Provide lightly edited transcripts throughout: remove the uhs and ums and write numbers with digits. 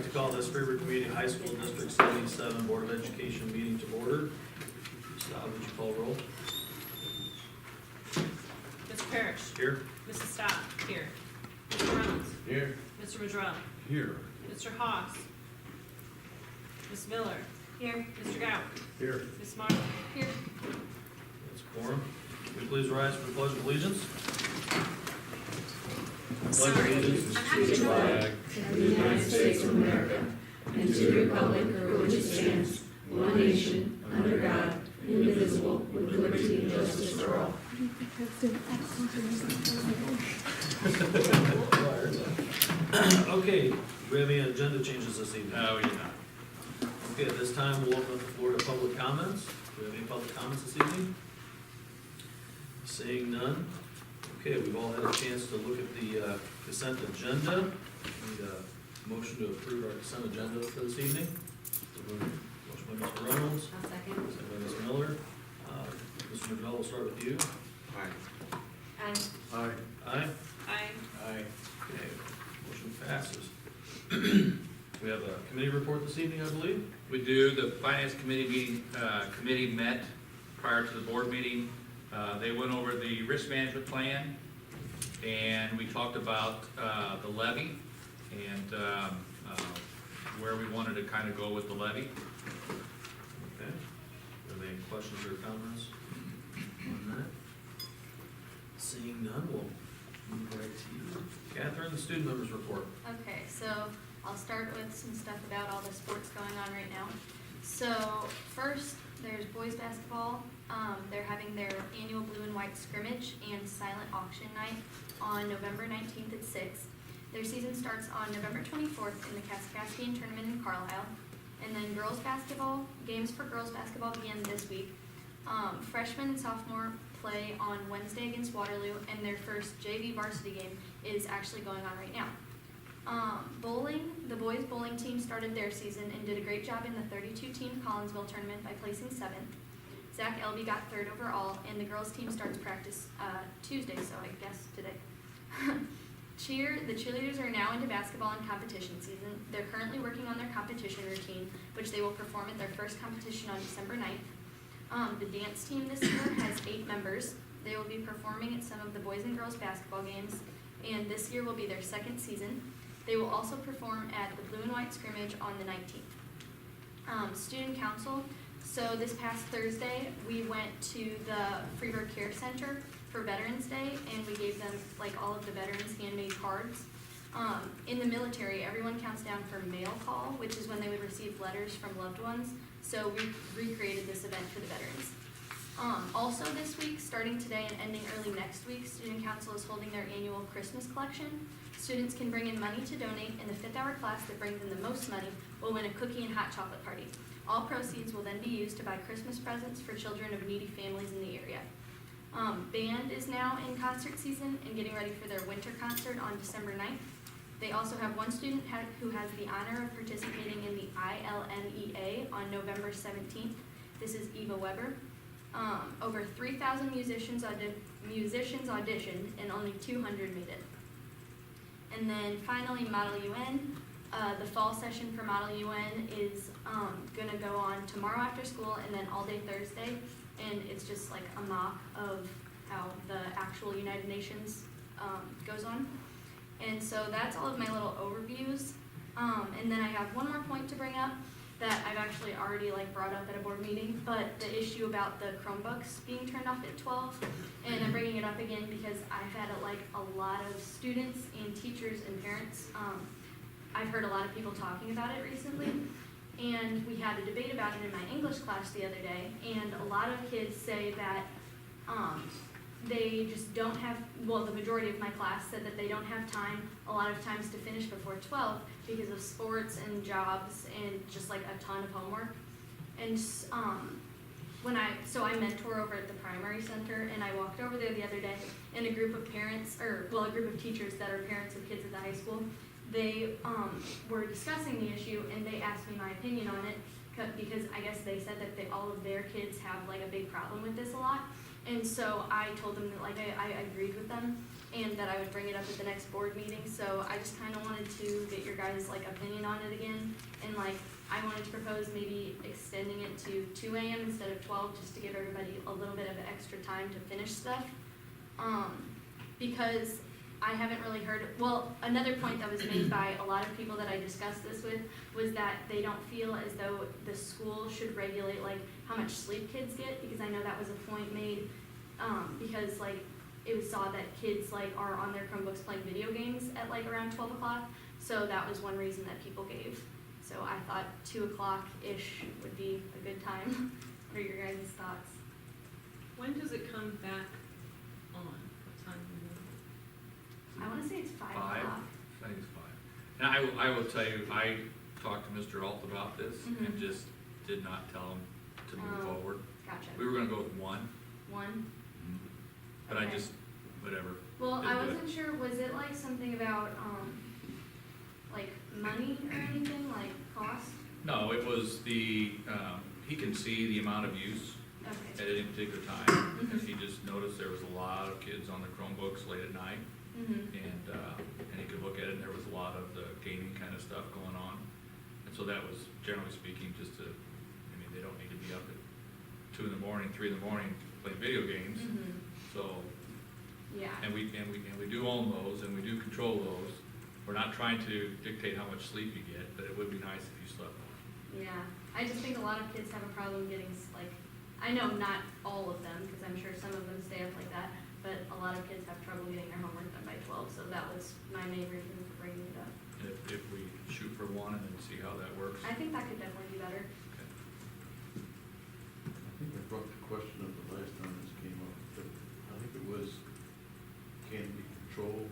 like to call this Freeburg Community High School District 77 Board of Education meeting to order. Stop, would you call roll? Mr. Parrish. Here. Mrs. Stott. Here. Mr. Reynolds. Here. Mr. Madrell. Here. Mr. Haas. Ms. Miller. Here. Mr. Gout. Here. Ms. Martin. Here. That's quorum. Will you please rise for the pledge of allegiance? Pledge of allegiance to the flag of the United States of America and to the republic for which it stands, one nation, under God, indivisible, with liberty and justice for all. Okay, do we have any agenda changes this evening? No, we do not. Okay, at this time, we'll open up the floor to public comments. Do we have any public comments this evening? Seeing none. Okay, we've all had a chance to look at the consent agenda. Need a motion to approve our consent agenda for this evening. Motion by Mr. Reynolds, I'll second. second by Ms. Miller. Mr. McDowell, we'll start with you. Aye. Aye. Aye. Aye? Aye. Aye. Okay, motion passes. We have a committee report this evening, I believe. We do. The Finance Committee committee met prior to the board meeting. They went over the risk management plan, and we talked about the levy and where we wanted to kind of go with the levy. Okay. Do you have any questions or comments on that? Seeing none, we'll move right to you. Catherine, the student members report. Okay, so I'll start with some stuff about all the sports going on right now. So first, there's boys basketball. They're having their annual blue and white scrimmage and silent auction night on November 19th at 6. Their season starts on November 24th in the Kaskaskian tournament in Carlisle. And then girls basketball, games for girls basketball begin this week. Freshmen and sophomore play on Wednesday against Waterloo, and their first JV varsity game is actually going on right now. Bowling, the boys bowling team started their season and did a great job in the 32-team Collinsville tournament by placing 7th. Zach Elby got 3rd overall, and the girls team starts practice Tuesday, so I guess today. The cheerleaders are now into basketball and competition season. They're currently working on their competition routine, which they will perform at their first competition on December 9th. The dance team this year has 8 members. They will be performing at some of the boys and girls basketball games, and this year will be their 2nd season. They will also perform at the blue and white scrimmage on the 19th. Student council. So this past Thursday, we went to the Freeburg Care Center for Veterans Day, and we gave them like all of the veterans handmade cards. In the military, everyone counts down for mail call, which is when they would receive letters from loved ones. So we recreated this event for the veterans. Also this week, starting today and ending early next week, Student Council is holding their annual Christmas collection. Students can bring in money to donate, and the 5th hour class that brings in the most money will win a cookie and hot chocolate party. All proceeds will then be used to buy Christmas presents for children of needy families in the area. Band is now in concert season and getting ready for their winter concert on December 9th. They also have one student who has the honor of participating in the ILNEA on November 17th. This is Eva Weber. Over 3,000 musicians auditioned and only 200 made it. And then finally, Model UN. The fall session for Model UN is going to go on tomorrow after school and then all day Thursday. And it's just like a mock of how the actual United Nations goes on. And so that's all of my little overviews. And then I have one more point to bring up that I've actually already brought up at a board meeting, but the issue about the Chromebooks being turned off at 12. And I'm bringing it up again because I've had a lot of students and teachers and parents. I've heard a lot of people talking about it recently, and we had a debate about it in my English class the other day, and a lot of kids say that they just don't have, well, the majority of my class said that they don't have time a lot of times to finish before 12 because of sports and jobs and just a ton of homework. And so I mentor over at the primary center, and I walked over there the other day, and a group of parents, a group of teachers that are parents of kids at the high school, they were discussing the issue, and they asked me my opinion on it because I guess they said that all of their kids have a big problem with this a lot. And so I told them that, like, I agreed with them, and that I would bring it up at the next board meeting, so I just kinda wanted to get your guys' like opinion on it again, and like, I wanted to propose maybe extending it to 2 AM instead of 12, just to give everybody a little bit of extra time to finish stuff. Because I haven't really heard, well, another point that was made by a lot of people that I discussed this with was that they don't feel as though the school should regulate like how much sleep kids get, because I know that was a point made, because like it was saw that kids like are on their Chromebooks playing video games at like around 12 o'clock, so that was one reason that people gave. So I thought 2 o'clock-ish would be a good time. What are your guys' thoughts? When does it come back on? What time do you know? I wanna say it's 5 5? o'clock. I think it's 5. And I will tell you, I talked to Mr. Alt about this and Mhm. just did not tell him to move Oh. forward. Gotcha. We were gonna go with 1, 1? but I Okay. just, whatever. Well, Didn't I do it. wasn't sure, was it like something about, like money or anything, like cost? No, it was the, he can see the amount of use Okay. at any particular time. Mhm. And he just noticed there was a lot of kids on the Chromebooks late at night. Mm-hmm. And he could look at it, and there was a lot of the gaming kind of stuff going on. And so that was, generally speaking, just to, I mean, they don't need to be up at 2 in the morning, 3 in the morning playing video games. Mm-hmm. So, Yeah. and we do own those, and we do control those. We're not trying to dictate how much sleep you get, but it would be nice if you slept more. Yeah. I just think a lot of kids have a problem getting, like, I know not all of them, because I'm sure some of them stay up like that, but a lot of kids have trouble getting their homework done by 12, so that was my main reason for bringing it up. And if we shoot for 1 and then see how that works. I think that could definitely be better. Okay. I think I brought the question up the last time this came up, but I think it was, can we control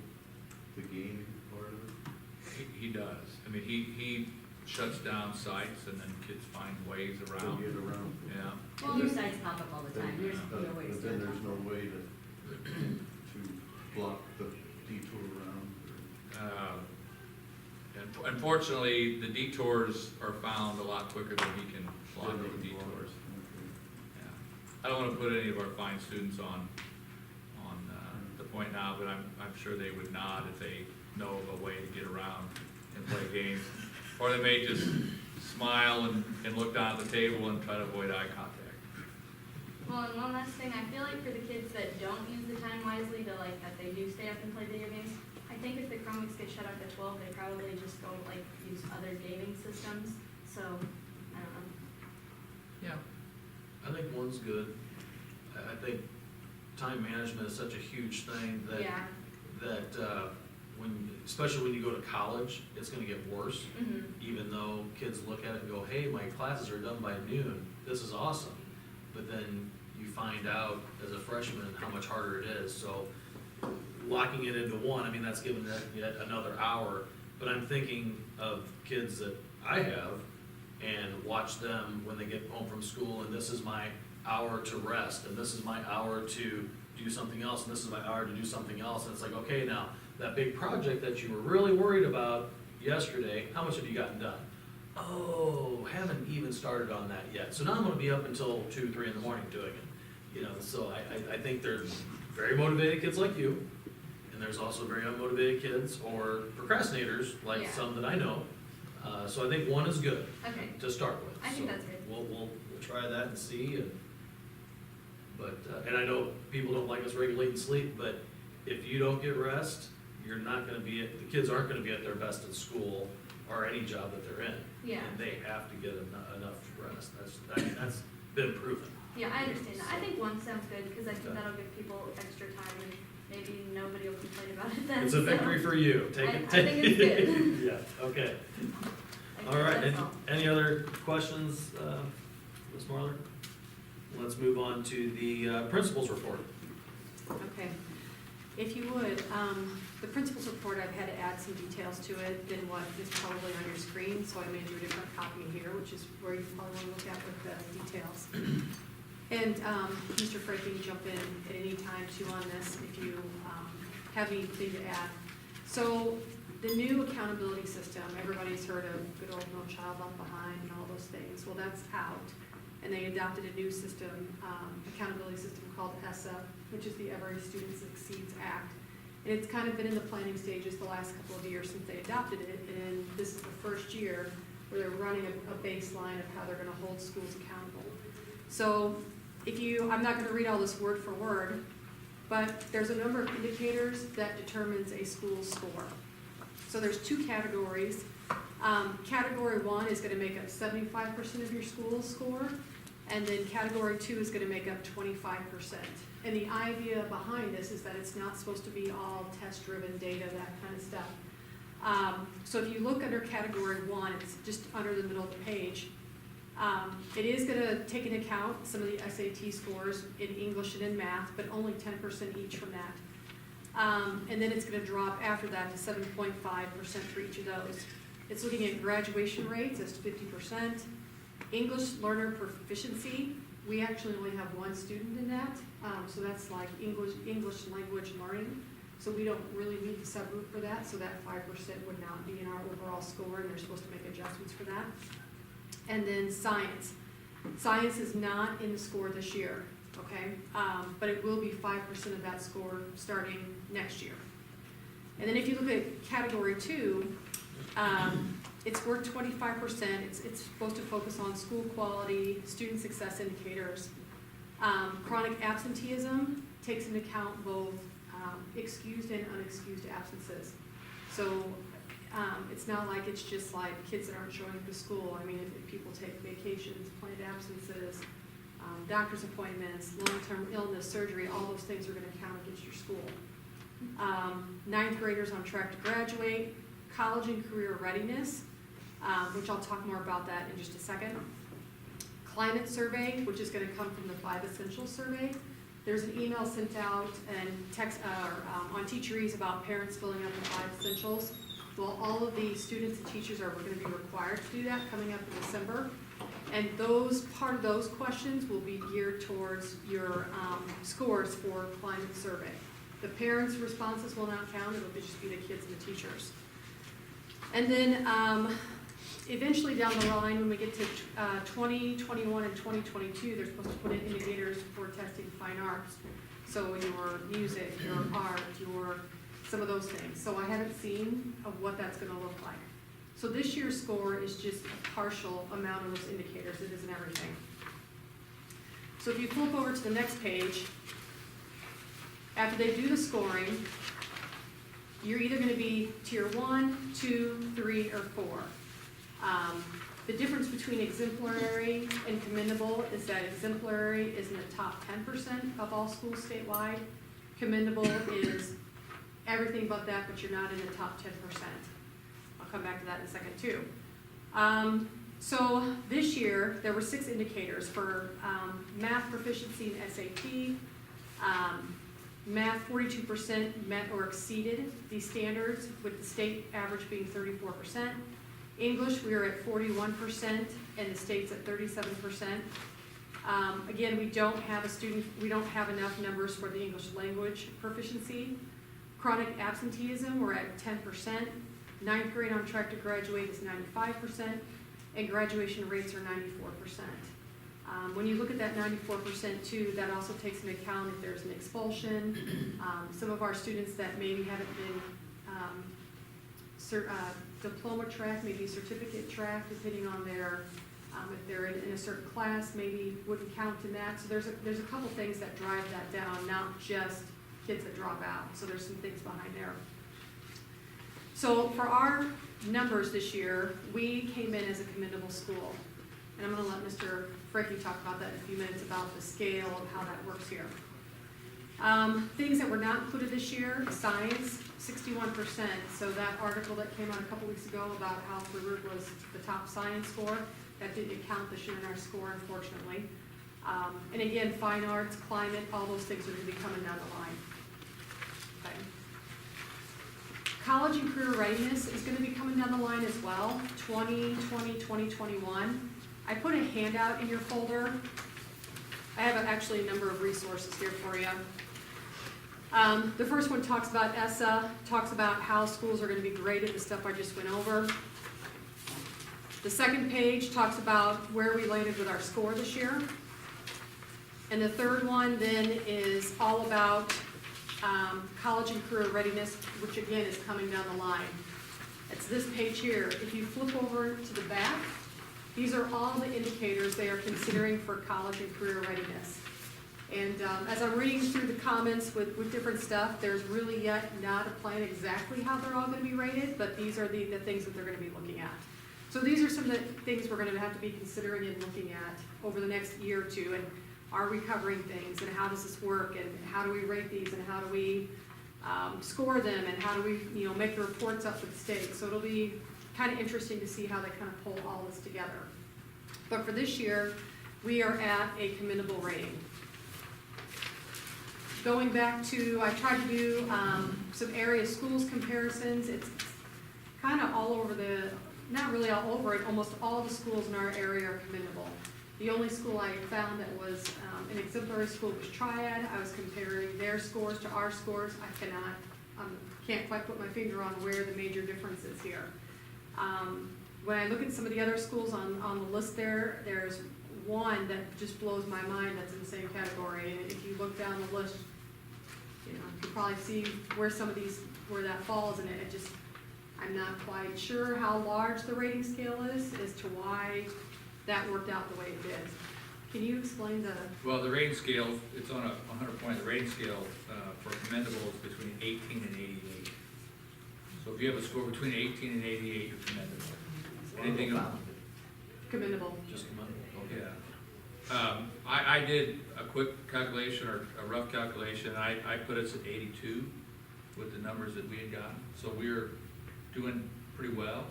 the gaming part of it? He does. I mean, he shuts down sites, and then kids find ways To around. get around? Yeah. Well, New sites pop up all the time, there's But no way to but stay then on there's top. no way to block the detour around, or, Unfortunately, the detours are found a lot quicker than he can block then they those can block detours. us. Okay. Yeah. I don't wanna put any of our fine students on the point now, but I'm sure they would nod if they know of a way to get around and play games. Or they may just smile and look down at the table and try to avoid eye contact. Well, and one last thing, I feel like for the kids that don't use the time wisely, to like, that they do stay up and play video games, I think if the Chromebooks get shut off at 12, they probably just go like use other gaming systems, so, I don't know. Yeah. I think 1's good. I think time management is such a huge thing that, Yeah. when, especially when you go to college, it's gonna get worse. Mm-hmm. Even though kids look at it and go, hey, my classes are done by noon, this is awesome. But then you find out as a freshman how much harder it is, so locking it into 1, I mean, that's giving that yet another hour. But I'm thinking of kids that I have and watch them when they get home from school, and this is my hour to rest, and this is my hour to do something else, and this is my hour to do something else, and it's like, okay, now, that big project that you were really worried about yesterday, how much have you gotten done? Oh, haven't even started on that yet, so now I'm gonna be up until 2, 3 in the morning doing it. You know, so I think there's very motivated kids like you, and there's also very unmotivated kids or procrastinators, like Yeah. some that I know. So I think 1 is good Okay, to start with. I think So that's good. We'll try that and see, and I know people don't like us regulating sleep, but if you don't get rest, you're not gonna be, the kids aren't gonna be at their best at school or any job that they're in. Yeah. And they have to get enough rest, that's been proven. Yeah, I understand that. I think 1 sounds good, because I think that'll give people extra time, and maybe nobody will complain about it then. It's a so. victory for you, take I it. think it's good. Yeah, okay. I think All right, that's all. any other questions, Ms. Marler? Let's move on to the principal's report. Okay. If you would, the principal's report, I've had to add some details to it than what is probably on your screen, so I made you a different copy here, which is where you probably want to look at with the details. And Mr. Frank, you can jump in at any time too on this if you have anything to add. So the new accountability system, everybody's heard of good old No Child Left Behind and all those things. Well, that's out. and they adopted a new system, accountability system called ESSA, which is the Every Student Succeeds Act. And it's kind of been in the planning stages the last couple of years since they adopted it, and this is the first year where they're running a baseline of how they're gonna hold schools accountable. So I'm not gonna read all this word for word, but there's a number of indicators that determines a school's score. So there's two categories. Category 1 is gonna make up 75% of your school's score, and then category 2 is gonna make up 25%. And the idea behind this is that it's not supposed to be all test-driven data, that kind of stuff. So if you look under category 1, it's just under the middle of the page. It is gonna take into account some of the SAT scores in English and in math, but only 10% each from that. And then it's gonna drop after that to 7.5% for each of those. It's looking at graduation rates as to 50%. English learner proficiency, we actually only have one student in that, so that's like English language learning. So we don't really meet the subgroup for that, so that 5% would not be in our overall score, and they're supposed to make adjustments for that. And then science. Science is not in the score this year, okay? But it will be 5% of that score starting next year. And then if you look at category 2, it's worth 25%. It's supposed to focus on school quality, student success indicators. Chronic absenteeism takes into account both excused and unexcused absences. So it's not like it's just like kids that aren't showing up to school. I mean, if people take vacations, planned absences, doctor's appointments, long-term illness, surgery, all those things are gonna count against your school. 9th graders on track to graduate, college and career readiness, which I'll talk more about that in just a second. Climate survey, which is gonna come from the 5 Essentials survey. There's an email sent out and text on Teacheries about parents filling out the 5 Essentials. Well, all of the students and teachers are gonna be required to do that coming up in December. And part of those questions will be geared towards your scores for climate survey. The parents' responses will not count, it'll just be the kids and the teachers. And then eventually down the line, when we get to 2021 and 2022, they're supposed to put in indicators for testing fine arts. So your music, your art, some of those things. So I haven't seen of what that's gonna look like. So this year's score is just a partial amount of those indicators, it isn't everything. So if you flip over to the next page, after they do the scoring, you're either gonna be tier 1, 2, 3, or 4. The difference between exemplary and commendable is that exemplary is in the top 10% of all schools statewide. Commendable is everything but that, but you're not in the top 10%. I'll come back to that in a second too. So this year, there were 6 indicators for math proficiency in SAT. Math, 42% met or exceeded these standards, with the state average being 34%. English, we are at 41%, and the state's at 37%. Again, we don't have enough numbers for the English language proficiency. Chronic absenteeism, we're at 10%. 9th grade on track to graduate is 95%, and graduation rates are 94%. When you look at that 94% too, that also takes into account if there's an expulsion. Some of our students that maybe haven't been diploma track, maybe certificate track, depending on their, if they're in a certain class, maybe wouldn't count in that. So there's a couple things that drive that down, not just kids that drop out. So there's some things behind there. So for our numbers this year, we came in as a commendable school. And I'm gonna let Mr. Frankie talk about that in a few minutes about the scale of how that works here. Things that were not included this year, science, 61%. So that article that came out a couple weeks ago about how Breward was the top science score, that didn't count this year in our score, unfortunately. And again, fine arts, climate, all those things are gonna be coming down the line. Okay. College and career readiness is gonna be coming down the line as well, 2020, 2021. I put a handout in your folder. I have actually a number of resources here for you. The first one talks about ESSA, talks about how schools are going to be graded, the stuff I just went over. The second page talks about where we landed with our score this year. And the third one then is all about college and career readiness, which again is coming down the line. It's this page here. If you flip over to the back, these are all the indicators they are considering for college and career readiness. And as I'm reading through the comments with different stuff, there's really yet not a plan exactly how they're all going to be rated, but these are the things that they're going to be looking at. So these are some of the things we're going to have to be considering and looking at over the next year or two. And are we covering things, and how does this work, and how do we rate these, and how do we score them, and how do we make the reports up with the state. So it'll be kind of interesting to see how they kind of pull all this together. But for this year, we are at a commendable rating. Going back to, I tried to do some area schools comparisons. It's kind of all over not really all over it, almost all the schools in our area are commendable. The only school I found that was an exemplary school was Triad. I was comparing their scores to our scores. I can't quite put my finger on where the major difference is here. When I look at some of the other schools on the list there's one that just blows my mind that's in the same category. And if you look down the list, you can probably see where where that falls in it. I'm not quite sure how large the rating scale is as to why that worked out the way it did. Can you explain Well, the rating scale, it's on a 100-point, the rating scale for commendable is between 18 and 88. So if you have a score between 18 and 88, you're commendable. Anything else? commendable? Just commendable, okay. Yeah. I did a quick calculation, or a rough calculation. I put us at 82 with the numbers that we had gotten. So we're doing pretty well.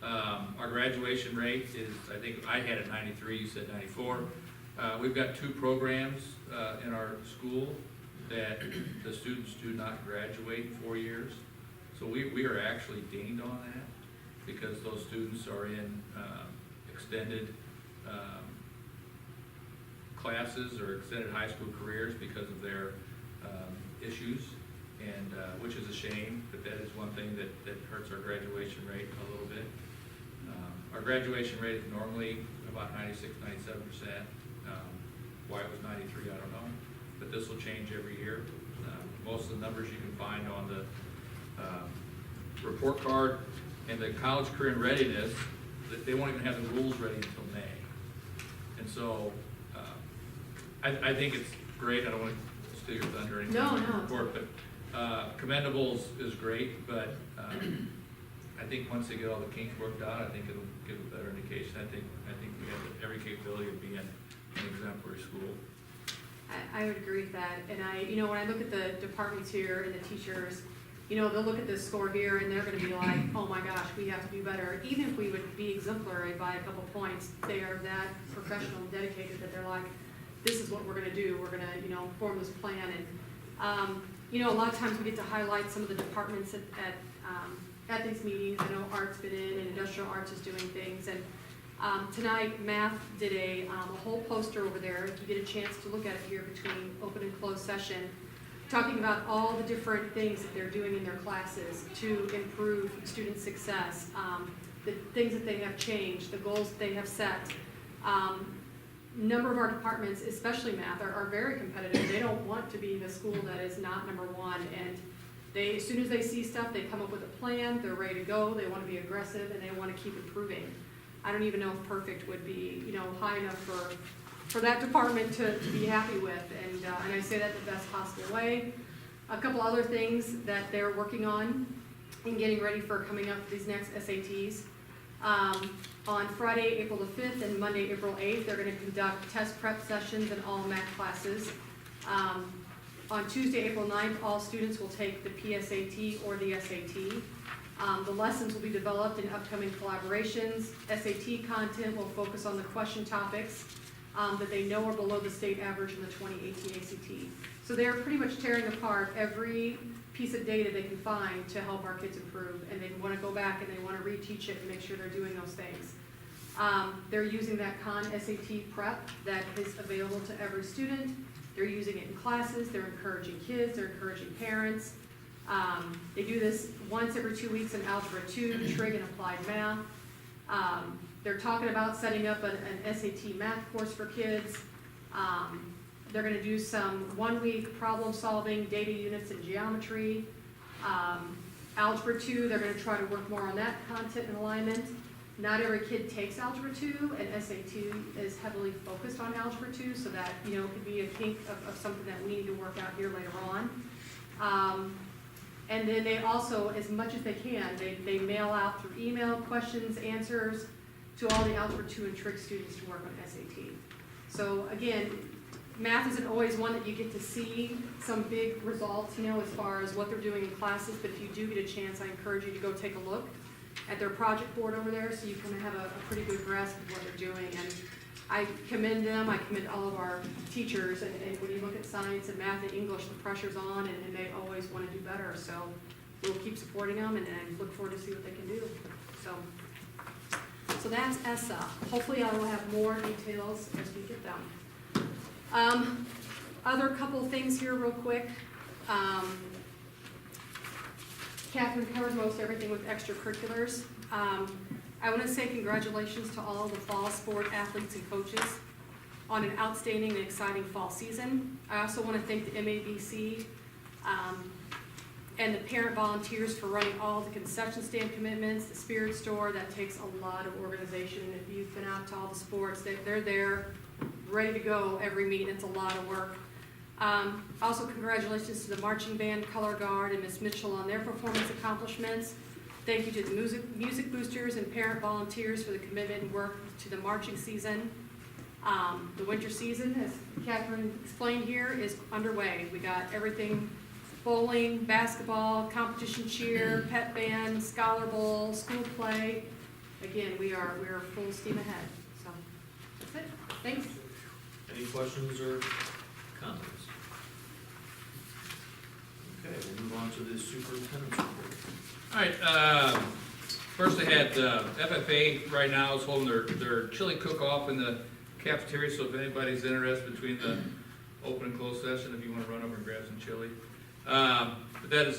Our graduation rate is, I think I had it 93, you said 94. We've got 2 programs in our school that the students do not graduate 4 years. So we are actually dinged on that because those students are in extended classes or extended high school careers because of their issues, and which is a shame, but that is one thing that hurts our graduation rate a little bit. Our graduation rate is normally about 96, 97%. Why it was 93, I don't know, but this will change every year. Most of the numbers you can find on the report card, and the college career and readiness, they won't even have the rules ready until May. And so, I think it's great. I don't want to steal your thunder or anything. No. Report, but commendables is great, but I think once they get all the kinks worked out, I think it'll give a better indication. I think we have every capability of being an exemplary school. I would agree with that, and when I look at the departments here and the teachers, they'll look at this score here and they're gonna be like, oh my gosh, we have to do better. Even if we would be exemplary by a couple points, they are that professional and dedicated that they're like, this is what we're gonna do, we're gonna, form this plan. And, a lot of times we get to highlight some of the departments at these meetings. I know art's been in, and industrial arts is doing things, and tonight, math did a whole poster over there. If you get a chance to look at it here between open and closed session, talking about all the different things that they're doing in their classes to improve student success, the things that they have changed, the goals that they have set. Number of our departments, especially math, are very competitive. They don't want to be the school that is not number one, and as soon as they see stuff, they come up with a plan, they're ready to go, they want to be aggressive, and they want to keep improving. I don't even know if perfect would be, high enough for that department to be happy with, and I say that the best possible way. A couple other things that they're working on and getting ready for coming up these next SATs. On Friday, April the 5th and Monday, April 8th, they're going to conduct test prep sessions in all math classes. On Tuesday, April 9th, all students will take the PSAT or the SAT. The lessons will be developed in upcoming collaborations. SAT content will focus on the question topics that they know are below the state average in the 2018 ACT. So they're pretty much tearing apart every piece of data they can find to help our kids improve, and they want to go back and they want to reteach it and make sure they're doing those things. They're using that SAT prep that is available to every student. They're using it in classes, they're encouraging kids, they're encouraging parents. They do this once every 2 weeks in Algebra 2, Trig, and Applied Math. They're talking about setting up an SAT math course for kids. They're gonna do some 1-week problem solving, data units and geometry. Algebra 2, they're gonna try to work more on that content and alignment. Not every kid takes Algebra 2, and SAT is heavily focused on Algebra 2, so that, could be a kink of something that we need to work out here later on. And then they also, as much as they can, they mail out through email questions, answers to all the Algebra 2 and Trig students to work on SAT. So again, math isn't always one that you get to see some big results, as far as what they're doing in classes, but if you do get a chance, I encourage you to go take a look at their project board over there, so you kind of have a pretty good grasp of what they're doing. And I commend them, I commend all of our teachers, and when you look at science and math and English, the pressure's on, and they always want to do better, so we'll keep supporting them and look forward to see what they can do. So that's ESSA. Hopefully I will have more details as we get them. Other couple things here real quick. Catherine covered most everything with extracurriculars. I want to say congratulations to all the fall sport athletes and coaches on an outstanding and exciting fall season. I also want to thank the MABC and the parent volunteers for running all the concession stand commitments, the spirit store. That takes a lot of organization, and if you've been out to all the sports, they're there ready to go every meeting. It's a lot of work. Also congratulations to the marching band, color guard, and Miss Mitchell on their performance accomplishments. Thank you to the music boosters and parent volunteers for the commitment and work to the marching season. The winter season, as Catherine explained here, is underway. We got everything: bowling, basketball, competition cheer, pep band, scholar bowl, school play. Again, we are full steam ahead. So that's it. Thanks. Any questions or comments? Okay, we'll move on to the superintendent's report. All right, first I had FFA right now is holding their chili cook-off in the cafeteria, so if anybody's interested between the open and closed session, if you want to run over and grab some chili. But that is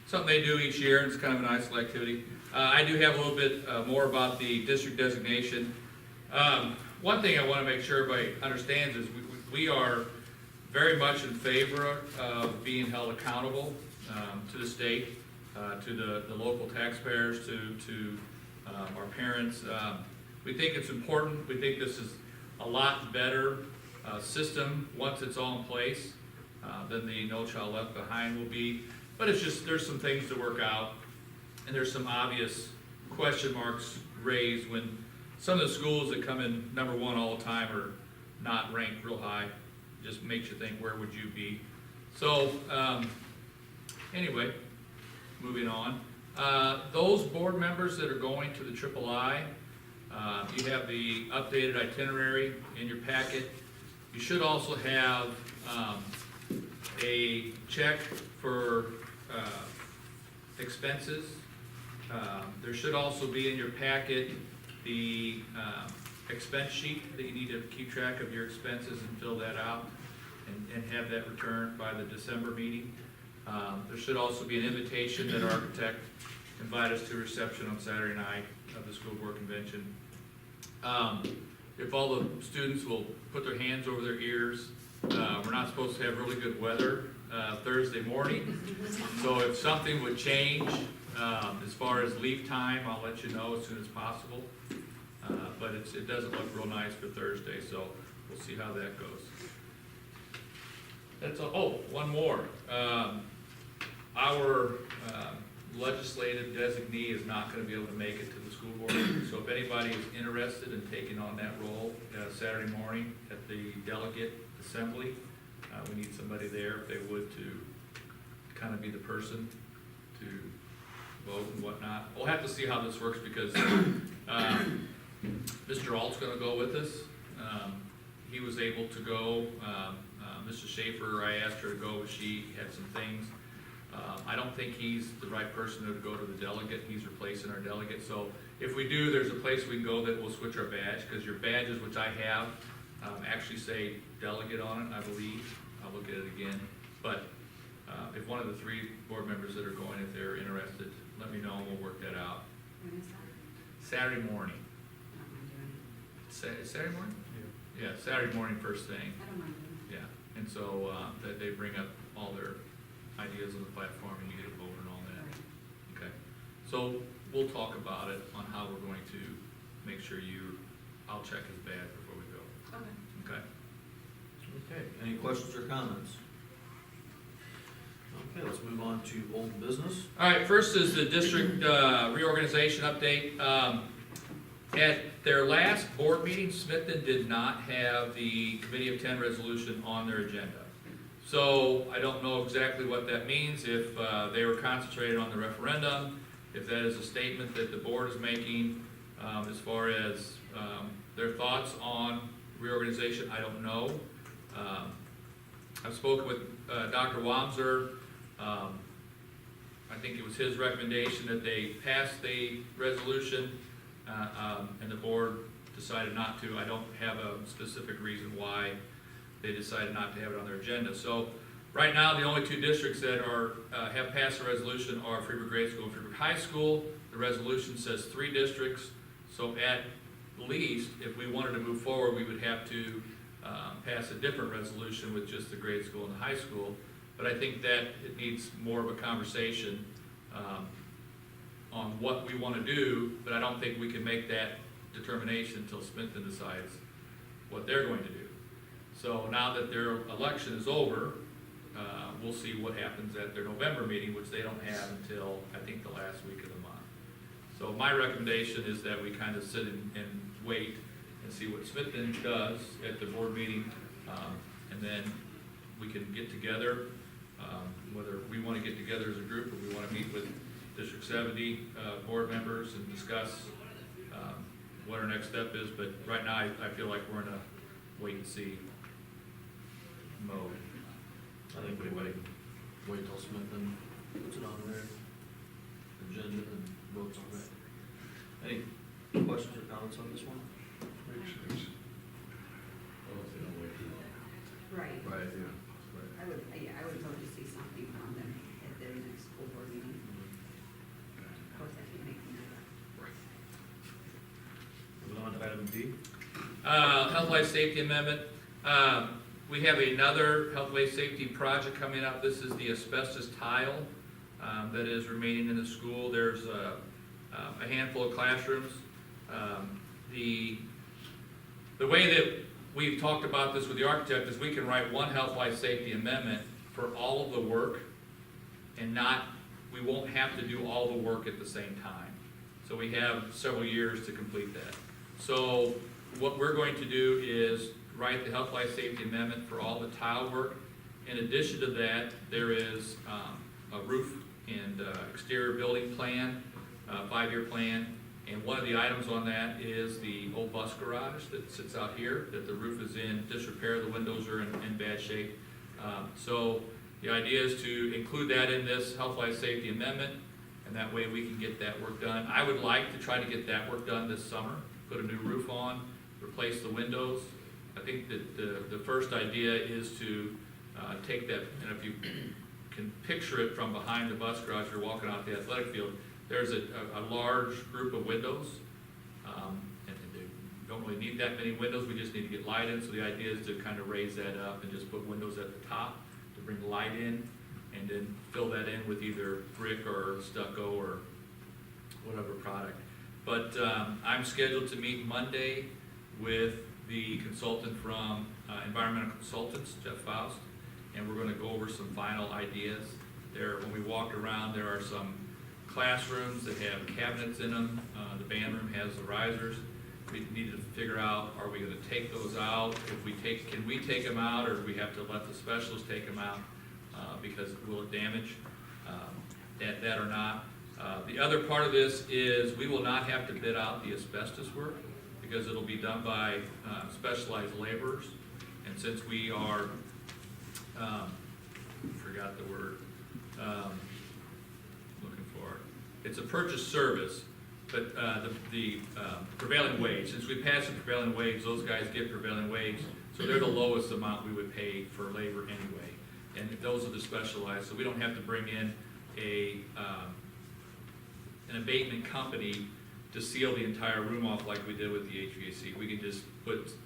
something they do each year, and it's kind of a nice little activity. I do have a little bit more about the district designation. One thing I want to make sure everybody understands is we are very much in favor of being held accountable to the state, to the local taxpayers, to our parents. We think it's important. We think this is a lot better system once it's all in place than the No Child Left Behind will be. But it's just, there's some things to work out, and there's some obvious question marks raised when some of the schools that come in number one all the time are not ranked real high. Just makes you think, where would you be? So, anyway, moving on. Those board members that are going to the III, you have the updated itinerary in your packet. You should also have a check for expenses. There should also be in your packet the expense sheet that you need to keep track of your expenses and fill that out and have that returned by the December meeting. There should also be an invitation that our architect invite us to a reception on Saturday night of the school board convention. If all the students will put their hands over their ears, we're not supposed to have really good weather Thursday morning. So if something would change as far as leave time, I'll let you know as soon as possible. But it doesn't look real nice for Thursday, so we'll see how that goes. That's all. Oh, one more. Our legislative designee is not going to be able to make it to the school board. So if anybody is interested in taking on that role Saturday morning at the delegate assembly, we need somebody there, if they would, to kind of be the person to vote and whatnot. We'll have to see how this works because Mr. Alt's going to go with us. He was able to go. Mrs. Schaefer, I asked her to go, but she had some things. I don't think he's the right person to go to the delegate. He's replacing our delegate. So if we do, there's a place we can go that will switch our badge, because your badges, which I have, actually say delegate on it, I believe. I'll look at it again. But if one of the three board members that are going, if they're interested, let me know and we'll work that out. When is that? Saturday morning. Saturday morning? Yeah, Saturday morning first thing, I don't mind doing yeah. And so, that they bring up all their ideas on the platform and you get a vote and all that. that. Right. Okay, so we'll talk about it on how we're going to make sure I'll check his bag before we go, Okay. okay? Okay, any questions or comments? Okay, let's move on to old business. All right, first is the district reorganization update. At their last board meeting, Smithton did not have the Committee of 10 resolution on their agenda. So I don't know exactly what that means, if they were concentrated on the referendum, if that is a statement that the board is making as far as their thoughts on reorganization, I don't know. I've spoken with Dr. Wamser. I think it was his recommendation that they pass the resolution, and the board decided not to. I don't have a specific reason why they decided not to have it on their agenda. So right now, the only two districts that have passed the resolution are Freeburg Grade School and Freeburg High School. The resolution says 3 districts, so at least, if we wanted to move forward, we would have to pass a different resolution with just the grade school and the high school. But I think that it needs more of a conversation on what we want to do, but I don't think we can make that determination until Smithton decides what they're going to do. So now that their election is over, we'll see what happens at their November meeting, which they don't have until, I think, the last week of the month. So my recommendation is that we kind of sit and wait and see what Smithton does at the board meeting, and then we can get together, whether we want to get together as a group or we want to meet with District 70 board members and discuss what our next step is. But right now, I feel like we're in a wait and see mode. I think we wait till Smithton puts it on their agenda and votes on that. Any questions or comments on this one? Make sure it's, well, if they don't wait too long. Right. Right. Yeah. I would love to see something from them at their next school board meeting. Of course, I can make them. Moving on to item D. Health, life, safety amendment. We have another health, life, safety project coming up. This is the asbestos tile that is remaining in the school. There's a handful of classrooms. The way that we've talked about this with the architect is we can write one health, life, safety amendment for all of the work, and we won't have to do all the work at the same time. So we have several years to complete that. So what we're going to do is write the health, life, safety amendment for all the tile work. In addition to that, there is a roof and exterior building plan, 5-year plan. And one of the items on that is the old bus garage that sits out here, that the roof is in disrepair, the windows are in bad shape. So the idea is to include that in this health, life, safety amendment, and that way we can get that work done. I would like to try to get that work done this summer, put a new roof on, replace the windows. I think that the first idea is to take that, and if you can picture it from behind the bus garage, you're walking out the athletic field, there's a large group of windows, and they don't really need that many windows, we just need to get light in, so the idea is to kind of raise that up and just put windows at the top to bring light in, and then fill that in with either brick or stucco or whatever product. But I'm scheduled to meet Monday with the consultant from Environmental Consultants, Jeff Faust, and we're gonna go over some final ideas. When we walk around, there are some classrooms that have cabinets in them. The band room has the risers. We need to figure out, are we gonna take those out? Can we take them out, or do we have to let the specialists take them out? Because will it damage that or not? The other part of this is we will not have to bid out the asbestos work because it'll be done by specialized laborers. And since we are, forgot the word, looking for it. It's a purchase service, but the prevailing wage, since we passed the prevailing wage, those guys get prevailing wage, so they're the lowest amount we would pay for labor anyway. And those are the specialized, so we don't have to bring in an abatement company to seal the entire room off like we did with the HVAC. We can just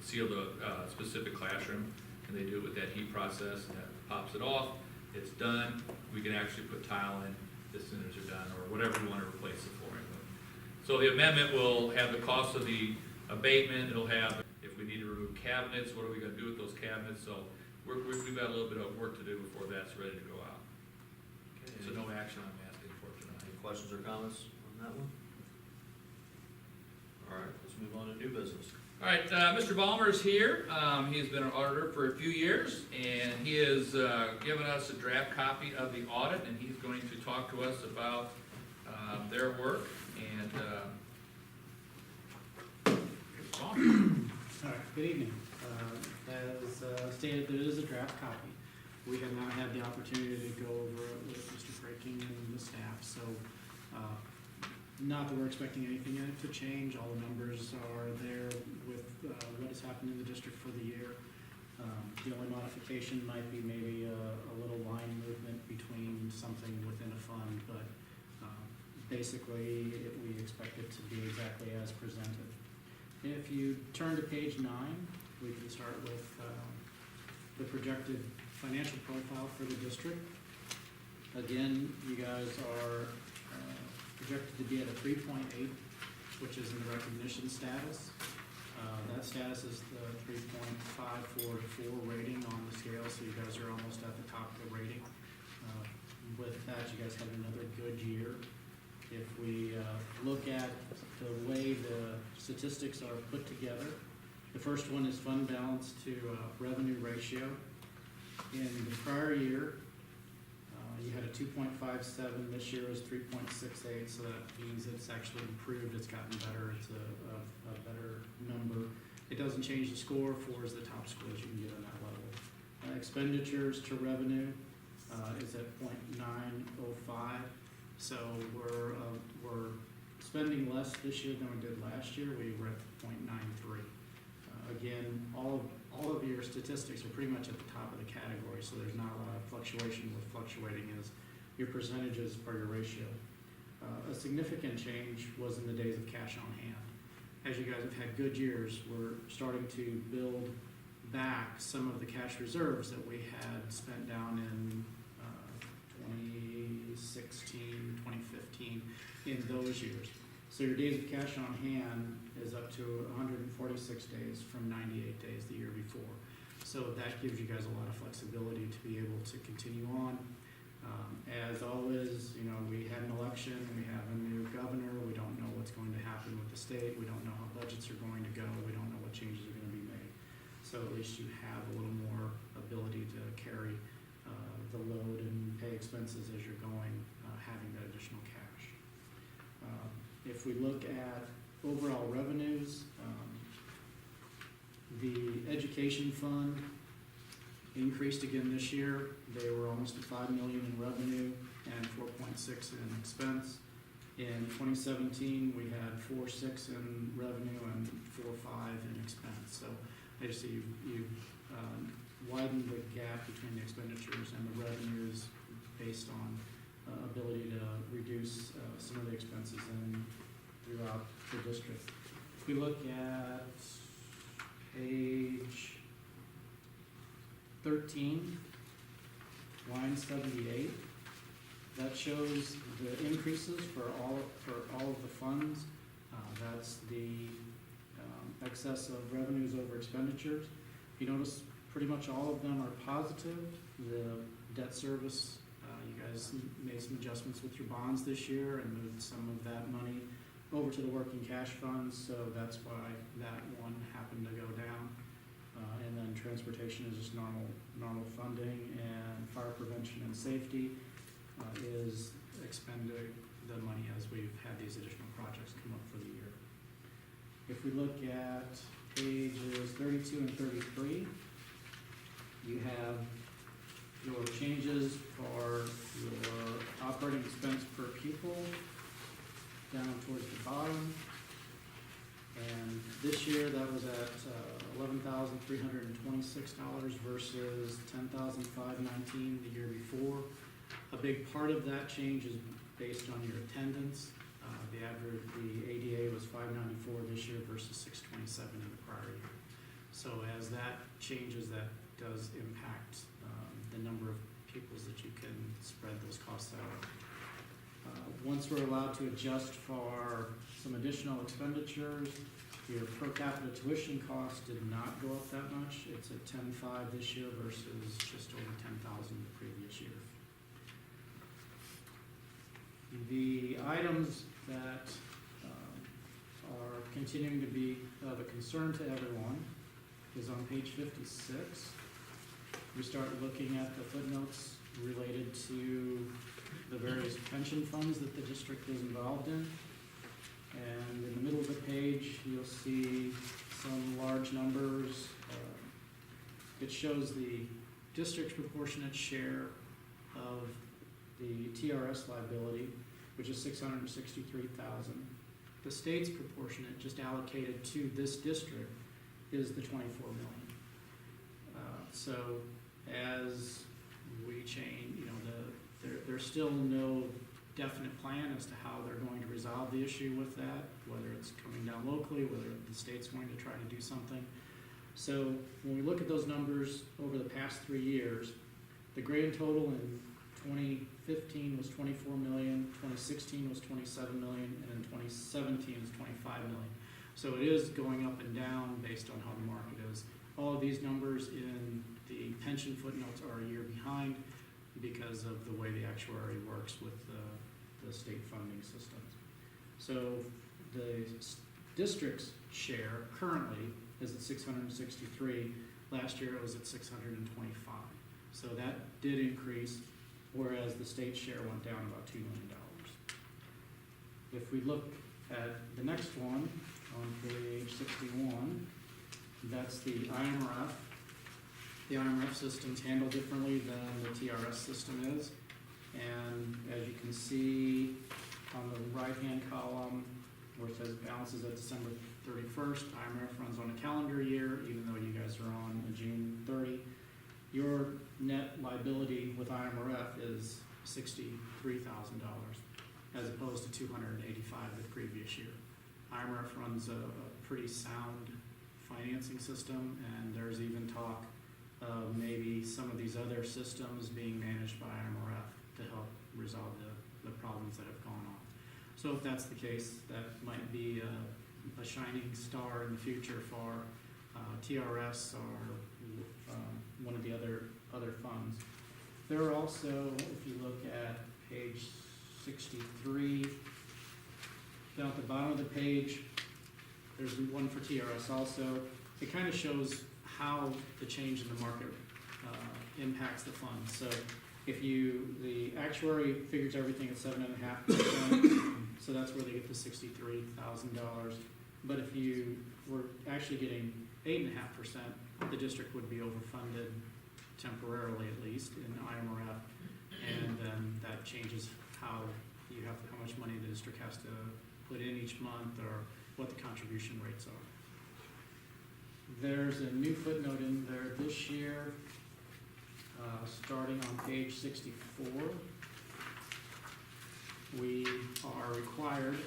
seal the specific classroom, and they do it with that heat process, and that pops it off, it's done. We can actually put tile in as soon as they're done, or whatever we want to replace the flooring with. So the amendment will have the cost of the abatement, it'll have, if we need to remove cabinets, what are we gonna do with those cabinets? So we've got a little bit of work to do before that's ready to go out. Okay, So no action I'm asking for tonight. any questions or comments on that one? All right, let's move on to new business. All right, Mr. Ballmer is here. He has been an auditor for a few years, and he has given us a draft copy of the audit, and he's going to talk to us about their work. And Ballmer. All right, good evening. As stated, there is a draft copy. We have not had the opportunity to go over it with Mr. Breaking and the staff, so not that we're expecting anything in it to change. All the numbers are there with what has happened in the district for the year. The only modification might be maybe a little line movement between something within a fund, but basically we expect it to be exactly as presented. If you turn to page 9, we can start with the projected financial profile for the district. Again, you guys are projected to be at a 3.8, which is in the recognition status. That status is the 3.54 to 4 rating on the scale, so you guys are almost at the top of the rating. With that, you guys had another good year. If we look at the way the statistics are put together, the first one is fund balance to revenue ratio. In the prior year, you had a 2.57, this year is 3.68, so that means it's actually improved, it's gotten better, it's a better number. It doesn't change the score, 4 is the top scores you can get on that level. Expenditures to revenue is at 0.905, so we're spending less this year than we did last year. We were at 0.93. Again, all of your statistics are pretty much at the top of the category, so there's not a lot of fluctuation. With fluctuating is your percentages for your ratio. A significant change was in the days of cash on hand. As you guys have had good years, we're starting to build back some of the cash reserves that we had spent down in 2016, 2015, in those years. So your days of cash on hand is up to 146 days from 98 days the year before. So that gives you guys a lot of flexibility to be able to continue on. As always, you know, we had an election, we have a new governor, we don't know what's going to happen with the state, we don't know how budgets are going to go, we don't know what changes are going to be made. So at least you have a little more ability to carry the load and pay expenses as you're going, having that additional cash. If we look at overall revenues, the education fund increased again this year. They were almost at $5 million in revenue and 4.6 in expense. In 2017, we had 4.6 in revenue and 4.5 in expense. So I just see you've widened the gap between the expenditures and the revenues based on ability to reduce some of the expenses throughout the district. If we look at page 13, line 78, that shows the increases for all of the funds. That's the excess of revenues over expenditures. You notice pretty much all of them are positive. The debt service, you guys made some adjustments with your bonds this year and moved some of that money over to the working cash funds, so that's why that one happened to go down. And then transportation is just normal funding, and fire prevention and safety is expending the money as we've had these additional projects come up for the year. If we look at pages 32 and 33, you have your changes for your operating expense per pupil down towards the bottom. And this year that was at $11,326 versus $10,519 the year before. A big part of that change is based on your attendance. the ADA was $594 this year versus $627 in the prior year. So as that changes, that does impact the number of pupils that you can spread those costs out. Once we're allowed to adjust for some additional expenditures, your per capita tuition cost did not go up that much. It's at $10,500 this year versus just over $10,000 the previous year. The items that are continuing to be of a concern to everyone is on page 56. We start looking at the footnotes related to the various pension funds that the district is involved in. And in the middle of the page, you'll see some large numbers. It shows the district's proportionate share of the TRS liability, which is $663,000. The state's proportionate, just allocated to this district, is the $24 million. So as we change, there's still no definite plan as to how they're going to resolve the issue with that, whether it's coming down locally, whether the state's going to try to do something. So when we look at those numbers over the past 3 years, the grand total in 2015 was $24 million, 2016 was $27 million, and in 2017 is $25 million. So it is going up and down based on how the market is. All of these numbers in the pension footnotes are a year behind because of the way the actuary works with the state funding systems. So the district's share currently is at 663. Last year it was at 625. So that did increase, whereas the state share went down about $2 million. If we look at the next one on page 61, that's the IMRF. The IMRF system's handled differently than the TRS system is. And as you can see on the right-hand column, where it says balances at December 31st, IMRF runs on a calendar year, even though you guys are on a June 30. Your net liability with IMRF is $63,000, as opposed to $285 the previous year. IMRF runs a pretty sound financing system, and there's even talk of maybe some of these other systems being managed by IMRF to help resolve the problems that have gone on. So if that's the case, that might be a shining star in the future for TRS or one of the other funds. There are also, if you look at page 63, down at the bottom of the page, there's one for TRS also. It kind of shows how the change in the market impacts the fund. So if the actuary figures everything at 7.5%, so that's where they get the $63,000. But if you were actually getting 8.5%, the district would be overfunded temporarily, at least in IMRF, and then that changes how much money the district has to put in each month or what the contribution rates are. There's a new footnote in there this year, starting on page 64. We are required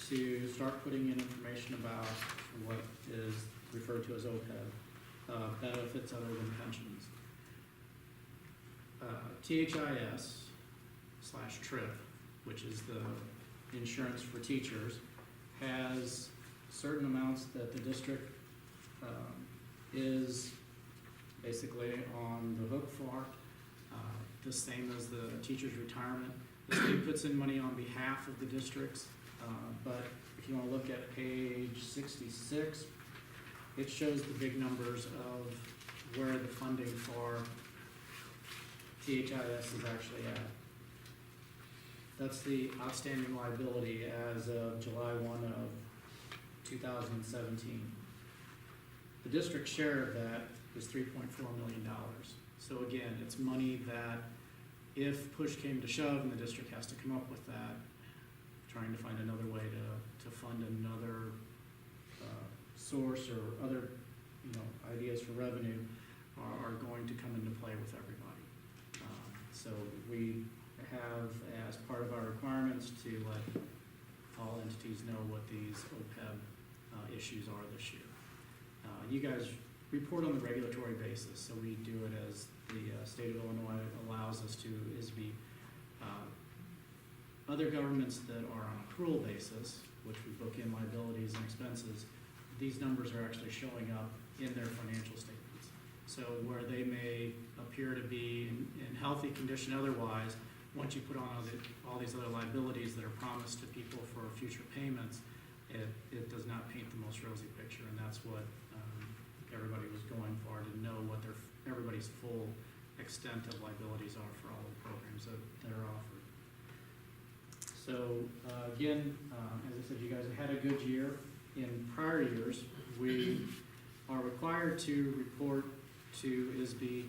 to start putting in information about what is referred to as OPEB, benefits other than pensions. THIS/TRIP, which is the insurance for teachers, has certain amounts that the district is basically on the hook for, the same as the teacher's retirement. The state puts in money on behalf of the districts, but if you want to look at page 66, it shows the big numbers of where the funding for THIS is actually at. That's the outstanding liability as of July 1 of 2017. The district share of that is $3.4 million. So again, it's money that if push came to shove and the district has to come up with that, trying to find another way to fund another source or other ideas for revenue are going to come into play with everybody. So we have, as part of our requirements, to let all entities know what these OPEB issues are this year. You guys report on the regulatory basis, so we do it as the state of Illinois allows us to ISB. Other governments that are on accrual basis, which we book in liabilities and expenses, these numbers are actually showing up in their financial statements. So where they may appear to be in healthy condition otherwise, once you put on all these other liabilities that are promised to people for future payments, it does not paint the most rosy picture, and that's what everybody was going for, to know what everybody's full extent of liabilities are for all the programs that are offered. So again, as I said, you guys have had a good year. In prior years, we are required to report to ISB.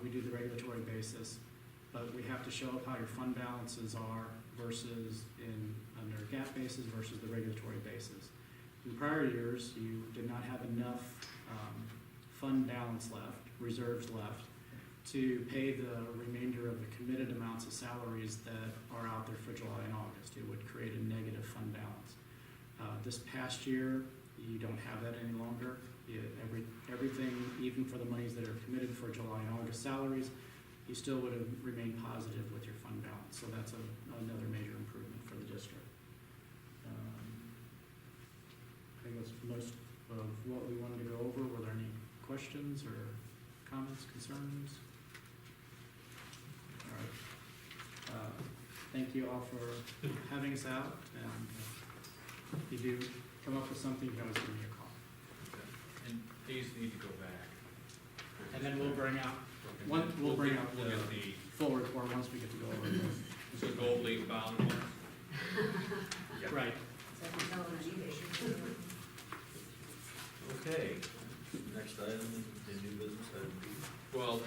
We do the regulatory basis, but we have to show up how your fund balances are versus under GAAP basis versus the regulatory basis. In prior years, you did not have enough fund balance left, reserves left, to pay the remainder of the committed amounts of salaries that are out there for July and August. It would create a negative fund balance. This past year, you don't have that any longer. Everything, even for the monies that are committed for July and August salaries, you still would have remained positive with your fund balance. So that's another major improvement for the district. I think that's most of what we wanted to go over. Were there any questions or comments, concerns? All right. Thank you all for having us out, and if you do come up with something, you can always give me a call. And these need to go back. And then we'll bring out, We'll bring out get the, full report once we get to go over it. the gold leaf bound ones. Right. So I can tell when I need it. Okay, next item, the new business item B. Well,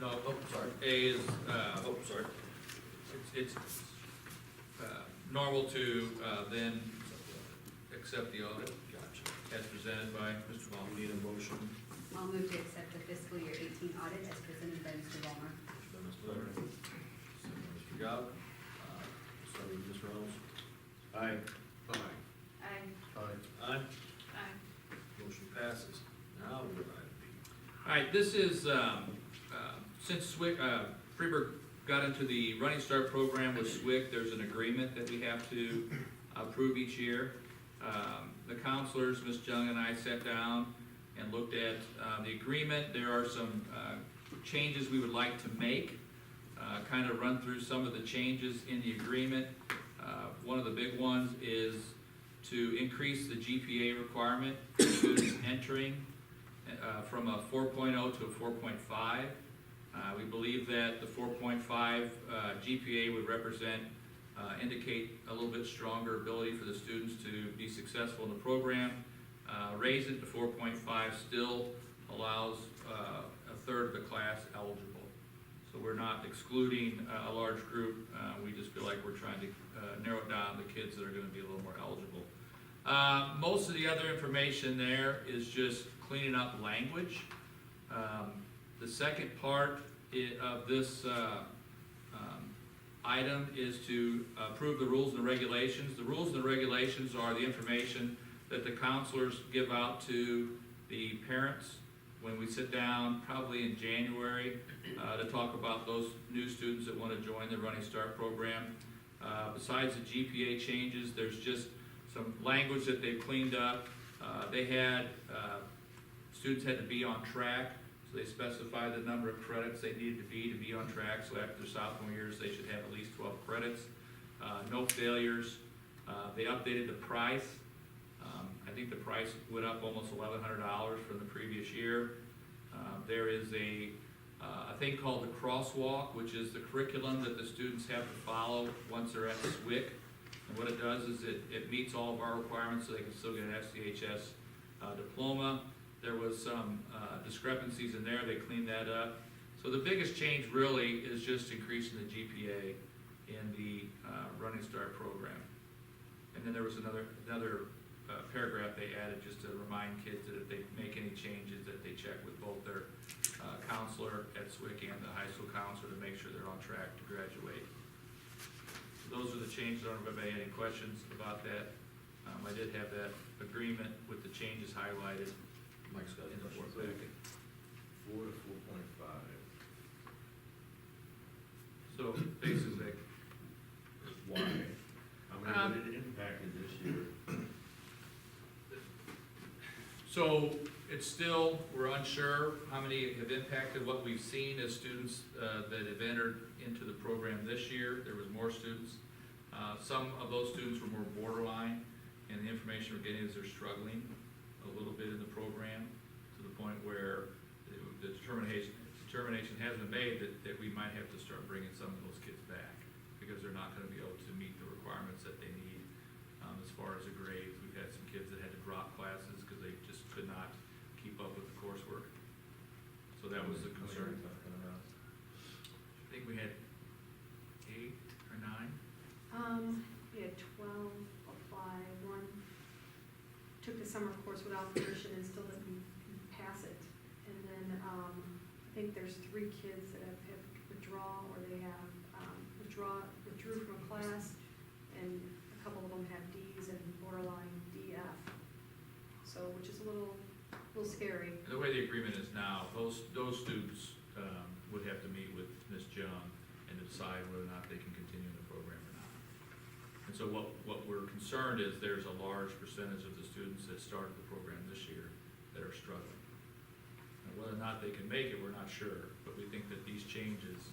No, no, Oh, sorry. A is, Oh, sorry. it's normal to then accept the audit Gotcha. as presented by Mr. Ball. We need a motion. I'll move to accept the fiscal year 18 audit as presented by Mr. Ballmer. Motion by Ms. Miller, second by Mr. Gobb. Start with Ms. Reynolds. Aye. Aye. Aye. Aye. Aye. aye. Motion passes. Now we're at item B. All right, this is, since Freeburg got into the Running Start program with SWIC, there's an agreement that we have to approve each year. The counselors, Ms. Jung and I sat down and looked at the agreement. There are some changes we would like to make, kind of run through some of the changes in the agreement. One of the big ones is to increase the GPA requirement for students entering from a 4.0 to a 4.5. We believe that the 4.5 GPA would indicate a little bit stronger ability for the students to be successful in the program. Raise it to 4.5 still allows a third of the class eligible. So we're not excluding a large group. We just feel like we're trying to narrow it down to kids that are going to be a little more eligible. Most of the other information there is just cleaning up language. The second part of this item is to approve the rules and the regulations. The rules and the regulations are the information that the counselors give out to the parents when we sit down, probably in January, to talk about those new students that want to join the Running Start program. Besides the GPA changes, there's just some language that they've cleaned up. Students had to be on track, so they specified the number of credits they needed to be on track. So after their sophomore years, they should have at least 12 credits. No failures. They updated the price. I think the price went up almost $1,100 from the previous year. There is a thing called the crosswalk, which is the curriculum that the students have to follow once they're at SWIC. And what it does is it meets all of our requirements so they can still get an FCHS diploma. There was some discrepancies in there. They cleaned that up. So the biggest change really is just increasing the GPA in the Running Start program. And then there was another paragraph they added just to remind kids that if they make any changes, that they check with both their counselor at SWIC and the high school counselor to make sure they're on track to graduate. those are the changes. I don't know if anybody had any questions about that. I did have that agreement with the changes highlighted Mike's got in a the board question. packet. 4 to 4.5. So basically, Why? How many would it impacted this year? so it's still, we're unsure how many have impacted. What we've seen as students that have entered into the program this year, there was more students. Some of those students were more borderline, and the information we're getting is they're struggling a little bit in the program to the point where the determination has been made that we might have to start bringing some of those kids back because they're not gonna be able to meet the requirements that they need as far as the grades. We've had some kids that had to drop classes because they just could not keep up with the coursework. So that was the How many concern. are we talking about? I think we had 8 or 9. We had 12 apply, one took the summer course without permission and still didn't pass it. And then, I think there's 3 kids that have withdrawn, or they have, withdrew from a class, and a couple of them have Ds and borderline DF. So, which is a little scary. And the way the agreement is now, those students would have to meet with Ms. Jung and decide whether or not they can continue in the program or not. And so what we're concerned is there's a large percentage of the students that started the program this year that are struggling. And whether or not they can make it, we're not sure, but we think that these changes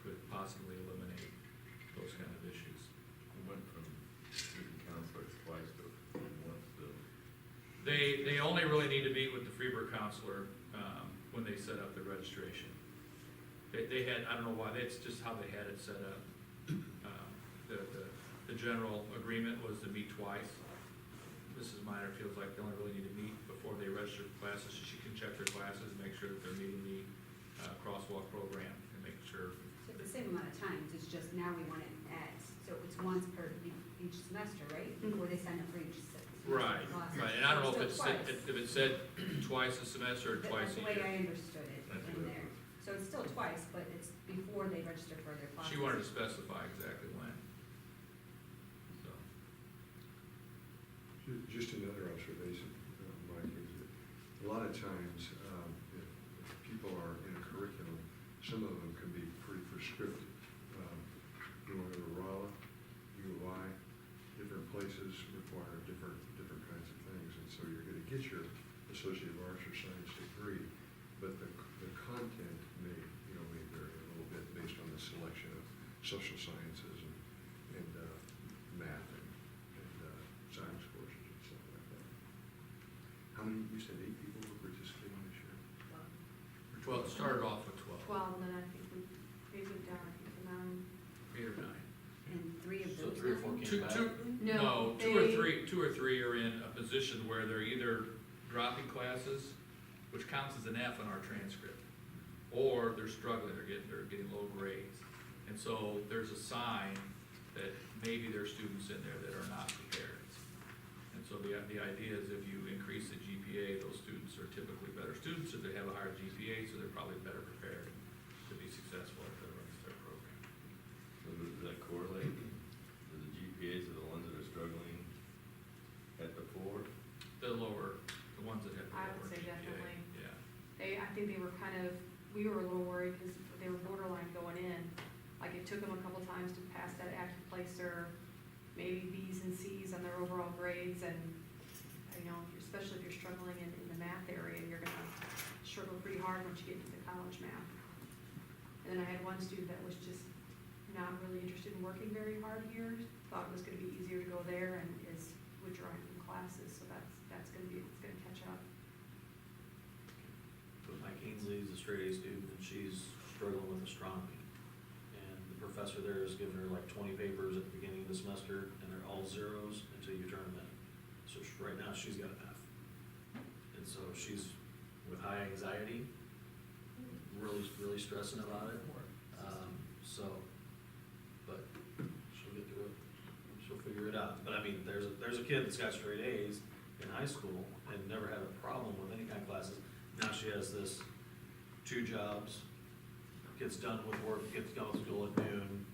could possibly eliminate those kind of issues. We went from student counselors twice to once to. They only really need to meet with the Freeburg counselor when they set up the registration. They had, I don't know why, that's just how they had it set up. The general agreement was to meet twice. Mrs. Minor feels like they only really need to meet before they register for classes, so she can check their classes, make sure that they're meeting the crosswalk program, and make sure. So it's the same amount of times, it's just now we want to add, so it's once per each semester, right? Before they sign up for each semester. Right, class. right, and I don't know if Still it twice. said twice a semester or twice a That's the way I year. understood it That's in what- there. So it's still twice, but it's before they register for their classes. She wanted to specify exactly when. So, Just another observation, Mike, is that a lot of times, if people are in a curriculum, some of them can be pretty prescriptive. You want to go to Rolla, UI, different places require different kinds of things, and so you're gonna get your Associate of Arts or Science degree, but the content may vary a little bit based on the selection of social sciences and math and science courses and stuff like that. How many, you said 8 people were participating this year? well, it started off with 12, 12, and then I think we moved down, I think, to 9. 8 or 9. And 3 of So those. 3 or 4 came Two, back. No, two or three are in a position where they're either dropping classes, which counts as an F on our transcript, or they're struggling, they're getting low grades. And so there's a sign that maybe there are students in there that are not prepared. And so the idea is if you increase the GPA, those students are typically better students, or they have a higher GPA, so they're probably better prepared to be successful at their program. So does that correlate? Do the GPAs of the ones that are struggling at the 4? The ones that have the I lower would say GPA. definitely. Yeah. I think they were we were a little worried because they were borderline going in. Like, it took them a couple times to pass that AccuPlacer, maybe Bs and Cs on their overall grades, and, especially if you're struggling in the math area, you're gonna struggle pretty hard once you get into the college math. And then I had one student that was just not really interested in working very hard here, thought it was gonna be easier to go there, and is withdrawing from classes, so it's gonna catch up. But Mike Ainsley is a straight A student, and she's struggling with astronomy. And the professor there has given her like 20 papers at the beginning of the semester, and they're all zeros until you turn them in. So right now, she's got an F. And so she's with high anxiety, really stressing about it. But she'll get through it. She'll figure it out. But I mean, there's a kid that's got straight A's in high school and never had a problem with any kind of classes. Now she has this 2 jobs, gets done with work, gets done with school at noon,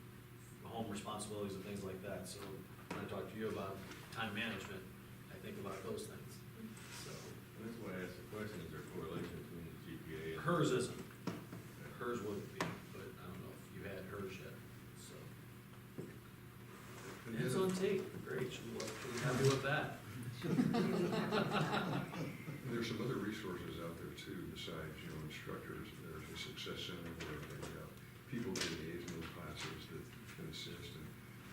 home responsibilities and things like that, so when I talk to you about time management, I think about those things, so. That's why I asked the question, is there a correlation between the GPA and? Hers isn't, hers wouldn't be, but I don't know if you had hers yet, so. And It's then- on tape, great, she'll be happy with that. There's some other resources out there too, besides, instructors. There's a success center where they have people get engaged in those classes that can assist, and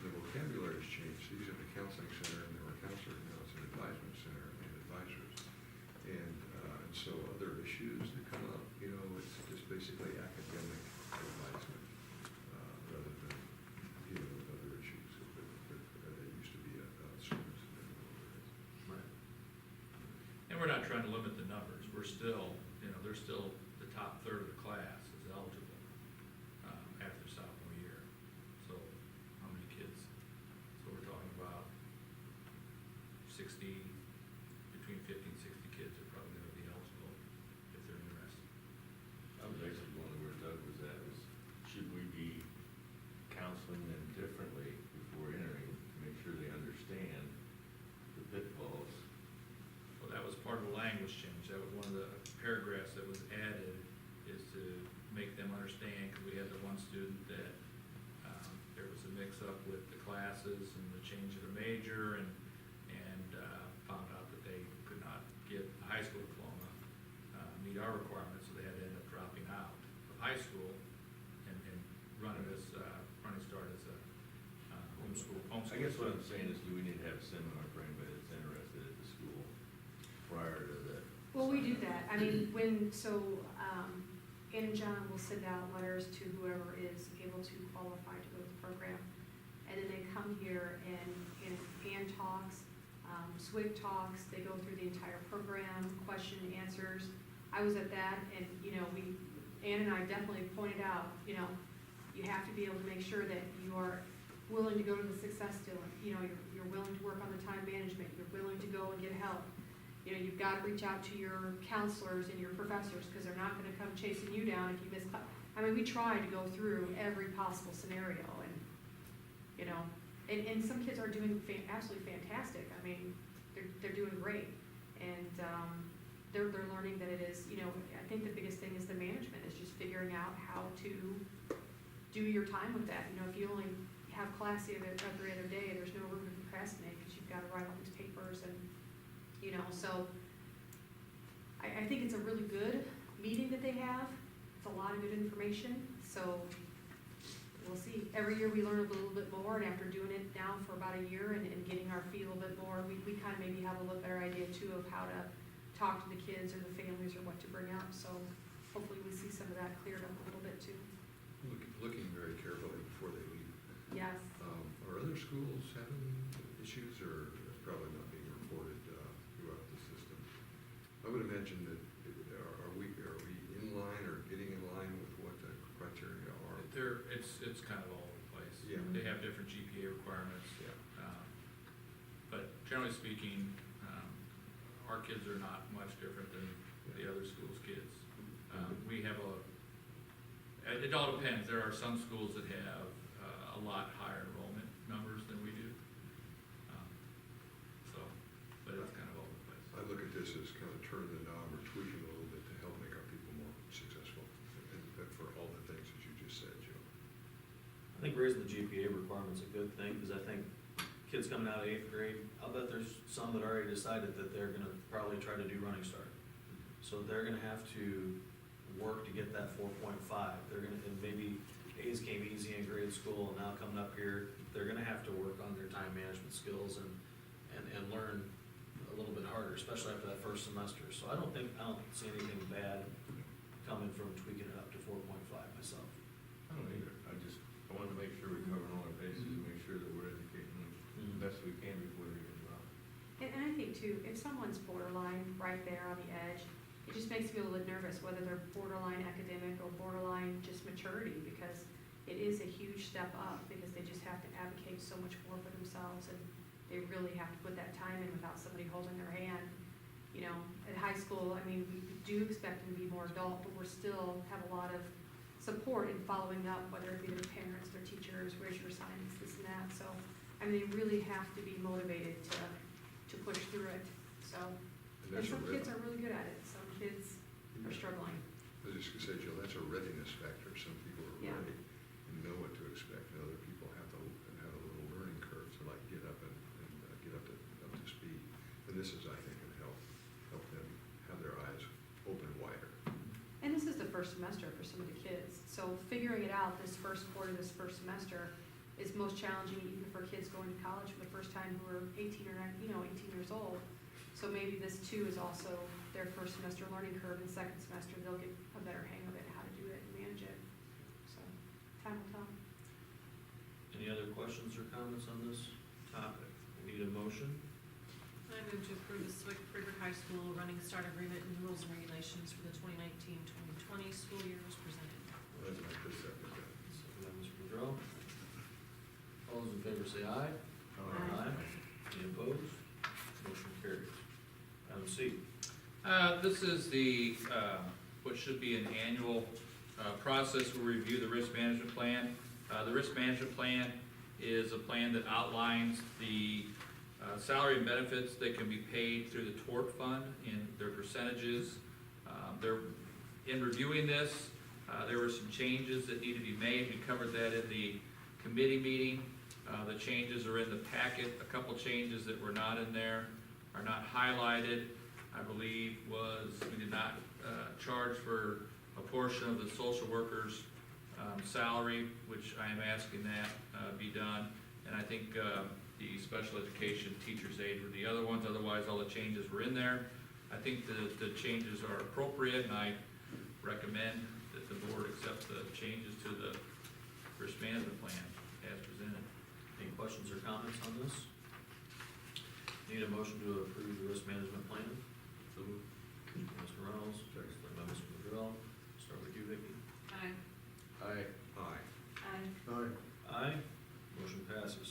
the vocabulary's changed. These are the counseling center, and there were counselors, now it's an advisement center and advisors. And so other issues that come up, it's just basically academic advisement, rather than dealing with other issues that used to be a service. Right. And we're not trying to limit the numbers, we're still, they're still, the top third of the class is eligible, after sophomore year. So, how many kids? So we're talking about 60, between 50 and 60 kids are probably gonna be eligible if they're interested. I was basically wondering where Doug was at, was should we be counseling them differently before entering, to make sure they understand the pitfalls? Well, that was part of the language change, that was one of the paragraphs that was added, is to make them understand, because we had the one student that, there was a mix-up with the classes and the change of the major, and found out that they could not get a high school diploma, meet our requirements, so they had to end up dropping out of high school and running start as a homeschool. I guess what I'm saying is, do we need to have a seminar for anybody that's interested at the school prior to the? Well, we do that. I mean, Ann and John will send out letters to whoever is able to qualify to go to the program. And then they come here and Ann talks, Swig talks, they go through the entire program, question and answers. I was at that, and, Ann and I definitely pointed out, you have to be able to make sure that you are willing to go to the success dealer. You're willing to work on the time management, you're willing to go and get help. You've got to reach out to your counselors and your professors, because they're not gonna come chasing you down if you miss class. I mean, we try to go through every possible scenario, and some kids are doing absolutely fantastic. I mean, they're doing great, and they're learning that it is, I think the biggest thing is the management, is just figuring out how to do your time with that. If you only have class every other day, there's no room to procrastinate, because you've got to write all these papers, and so I think it's a really good meeting that they have. It's a lot of good information, so we'll see. Every year we learn a little bit more, and after doing it now for about a year and getting our feet a little bit more, we kind of maybe have a little better idea too of how to talk to the kids or the families, or what to bring up. So hopefully we see some of that cleared up a little bit too. Looking very carefully before they leave. Yes. Are other schools having issues, or it's probably not being reported throughout the system? I would imagine that, are we in line or getting in line with what the criteria are? It's kind of all over the place. Yeah. They have different GPA requirements. Yeah. But generally speaking, our kids are not much different than the other schools' kids. We have it all depends. There are some schools that have a lot higher enrollment numbers than we do. But it's kind of all over the place. I look at this as kind of turning the knob or tweaking a little bit to help make our people more successful, and for all the things that you just said, Joe. I think raising the GPA requirement's a good thing, because I think kids coming out of 8th grade, I'll bet there's some that already decided that they're gonna probably try to do running start. So they're gonna have to work to get that 4.5. And maybe A's came easy in grade school, and now coming up here, they're gonna have to work on their time management skills and learn a little bit harder, especially after that first semester. So I don't see anything bad coming from tweaking it up to 4.5 myself. I don't either. I wanted to make sure we're covering all our bases, and make sure that we're educating them the best we can before they get involved. And I think too, if someone's borderline right there on the edge, it just makes me a little bit nervous whether they're borderline academic or borderline just maturity, because it is a huge step up, because they just have to advocate so much more for themselves, and they really have to put that time in without somebody holding their hand. At high school, I mean, we do expect them to be more adult, but we're still have a lot of support in following up, whether it be their parents, their teachers, where's your assignments, this and that. So, I mean, they really have to be motivated to push through it, so. And And that's a some kids read- are really good at it, some kids are struggling. I was just gonna say, Jill, that's a readiness factor. Some people are Yeah. ready and know what to expect, and other people have a little learning curve to like get up and get up to speed. And this is, I think, gonna help them have their eyes open wider. And this is the first semester for some of the kids, so figuring it out this first quarter, this first semester is most challenging even for kids going to college for the first time who are 18 or 18 years old. So maybe this too is also their first semester learning curve, and second semester they'll get a better hang of it, how to do it and manage it. So, time will tell. Any other questions or comments on this topic? We need a motion. I move to approve the Friedrich High School running start agreement and rules and regulations for the 2019-2020 school year as presented. I'd like to second that. Second by Mr. Boudreau. All those in favor say aye. Aye. Any opposed? Motion carries. Item C. This is the, what should be an annual process where we review the risk management plan. The risk management plan is a plan that outlines the salary and benefits that can be paid through the tort fund and their percentages. In reviewing this, there were some changes that need to be made. We covered that in the committee meeting. The changes are in the packet. A couple changes that were not in there are not highlighted. I believe was we did not charge for a portion of the social worker's salary, which I am asking that be done. And I think the special education teacher's aide were the other ones. Otherwise, all the changes were in there. I think the changes are appropriate, and I recommend that the board accept the changes to the risk management plan as presented. Any questions or comments on this? Need a motion to approve the risk management plan? So moved. Mr. Reynolds, second by Mr. Boudreau. Start with you, Vicki. Aye. Aye. Aye. Aye. Aye. Motion passes.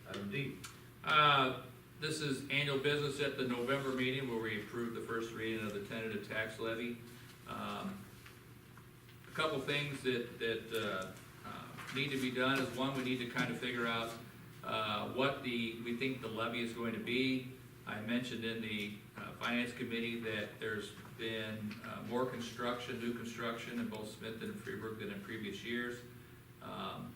Item D. This is annual business at the November meeting where we approved the first reading of the tentative tax levy. A couple things that need to be done is, one, we need to kind of figure out what we think the levy is going to be. I mentioned in the finance committee that there's been more construction, new construction in both Smithton and Freeburg than in previous years. I'm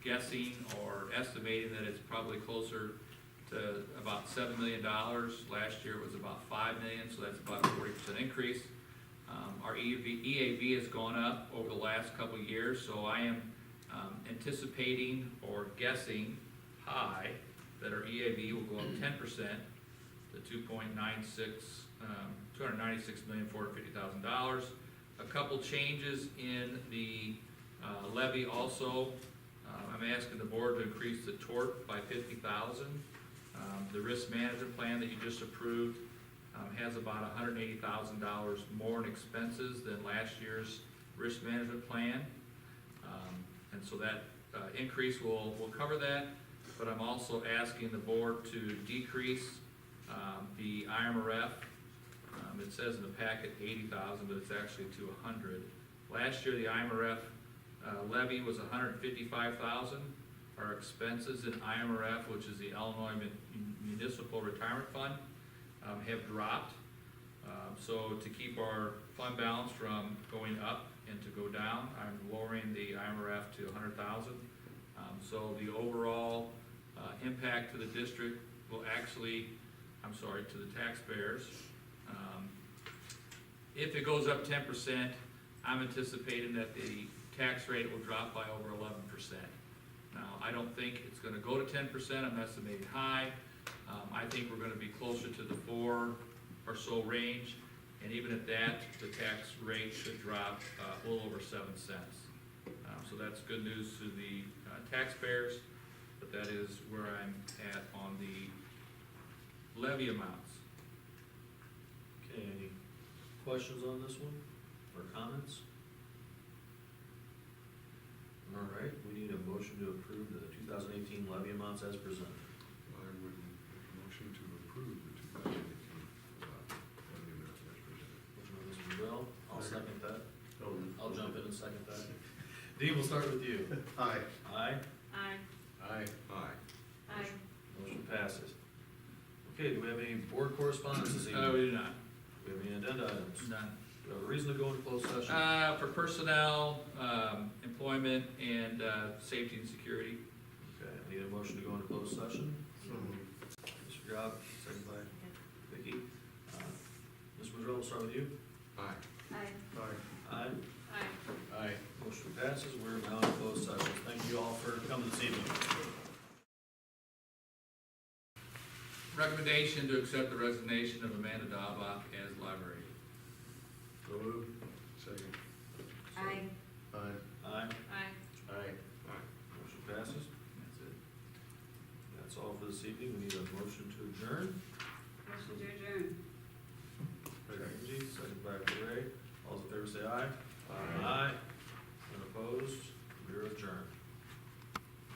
guessing or estimating that it's probably closer to about $7 million. Last year it was about $5 million, so that's about a 40% increase. Our EAV has gone up over the last couple of years, so I am anticipating or guessing high that our EAV will go up 10% to $296,450,000. A couple changes in the levy also. I'm asking the board to increase the tort by $50,000. The risk management plan that you just approved has about $180,000 more in expenses than last year's risk management plan. And so that increase will cover that, but I'm also asking the board to decrease the IMRF. It says in the packet 80,000, but it's actually to 100. Last year, the IMRF levy was 155,000. Our expenses in IMRF, which is the Illinois Municipal Retirement Fund, have dropped. So to keep our fund balance from going up and to go down, I'm lowering the IMRF to 100,000. So the overall impact to the district will actually, to the taxpayers. If it goes up 10%, I'm anticipating that the tax rate will drop by over 11%. Now, I don't think it's gonna go to 10%, I'm estimating high. I think we're gonna be closer to the 4 or so range, and even at that, the tax rate should drop a little over 7 cents. So that's good news to the taxpayers, but that is where I'm at on the levy amounts. Okay, any questions on this one, or comments? All right, we need a motion to approve the 2018 levy amounts as presented. I would make a motion to approve the 2018 levy amounts as presented. Motion by Mr. Boudreau, I'll second that. I'll jump in and second that. Dean, we'll start with you. Aye. Aye? Aye. Aye. Aye. Aye. Motion passes. Okay, do we have any board correspondence this evening? We do not. Do we have any agenda items? None. Do we have a reason to go into closed session? For personnel, employment, and safety and security. Okay, I need a motion to go into closed session. So moved. Mr. Job, second by Vicky. Ms. Monroe, we'll start with you. Aye. Aye. Aye. Aye. Aye. Aye. Motion passes. We're now in closed session. Thank you all for coming this evening. Recommendation to accept the resignation of Amanda Daubach as library. So moved. Second. Aye. Aye. Aye. Aye. Aye. Aye. Motion passes. That's it. That's all for this evening. We need a motion to adjourn.